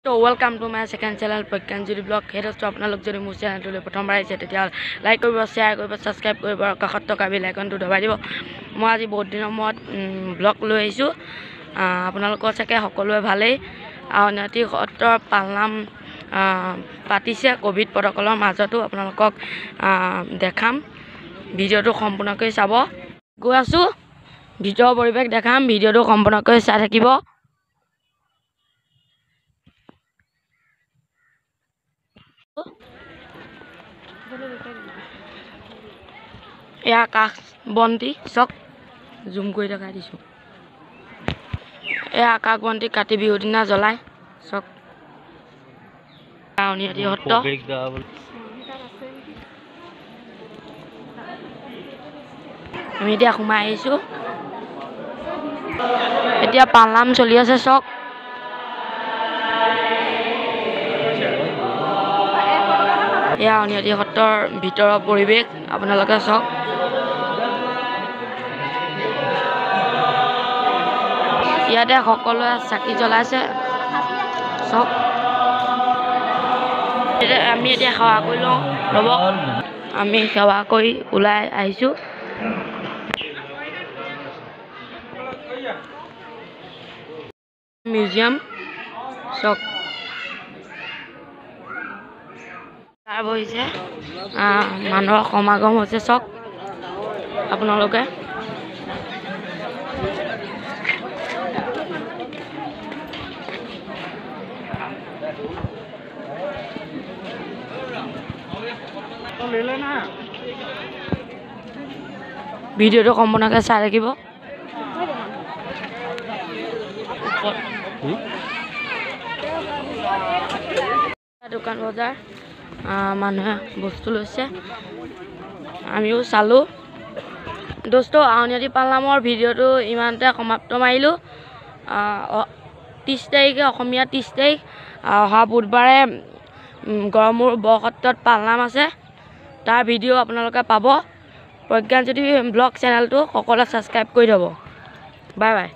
So welcome to my second channel Pragyanjali Blog. Here is আপোনালোক যদি মোৰ চেনেলটোলৈ প্ৰথমবাৰ আহিছে তেতিয়া লাইক কৰিব, শ্বেয়াৰ কৰিব, সাবস্ক্ৰাইব কৰিব আৰু কাষত থকা বেল আইকনটো দবাই দিব। মই আজি বহুত দিনৰ মূৰত ব্লগ লৈ আহিছোঁ। আপোনালোকৰ চাগে সকলোৱে ভালেই। আউনীআটী সত্ৰৰ পালনাম পাতিছে কোভিড প্ৰটকলৰ মাজতো আপোনালোকক দেখাম। ভিডিঅ'টো সম্পূৰ্ণকৈ চাব। গৈ আছোঁ, ভিতৰৰ পৰিৱেশ দেখাম। ভিডিঅ'টো সম্পূৰ্ণকৈ চাই থাকিব। এয়া আকাশ বন্তি চক জুম কৰি দেখাই দিছোঁ। এয়া আকাশ বন্তি কাতি বিহুৰ দিনা জ্বলাই চক। আউনীআটী সত্ৰ আমি এতিয়া সোমাই আহিছোঁ। এতিয়া পালনাম চলি আছে চক। এয়া আউনীআটী সত্ৰৰ ভিতৰৰ পৰিৱেশ আপোনালোকে চাওক। ইয়াতে সকলোৱে চাকি জ্বলাইছে চাওক। আমি এতিয়া সেৱা কৰি লওঁ, ৰ'ব। আমি সেৱা কৰি ওলাই আহিছোঁ। মিউজিয়াম চাওক। তাৰ বহিছে মানুহৰ সমাগম হৈছে চাওক আপোনালোকে। ভিডিঅ'টো সম্পূৰ্ণকৈ চাই থাকিব। দোকান বজাৰ মানুহে বস্তু লৈছে, আমিও চালোঁ। দোস্ত আউনীআটী পালনামৰ ভিডিঅ'টো ইমানতে সমাপ্ত মাৰিলোঁ। 30 তাৰিখে অসমীয়া 30 তাৰিখ অহা বুধবাৰে গড়মূৰ বৰসত্ৰত পালনাম আছে। তাৰ ভিডিঅ' আপোনালোকে পাব। প্ৰজ্ঞানজ্যোতি ব্লগ চেনেলটো সকলোৱে ছাবস্ক্ৰাইব কৰি থ'ব। Bye bye.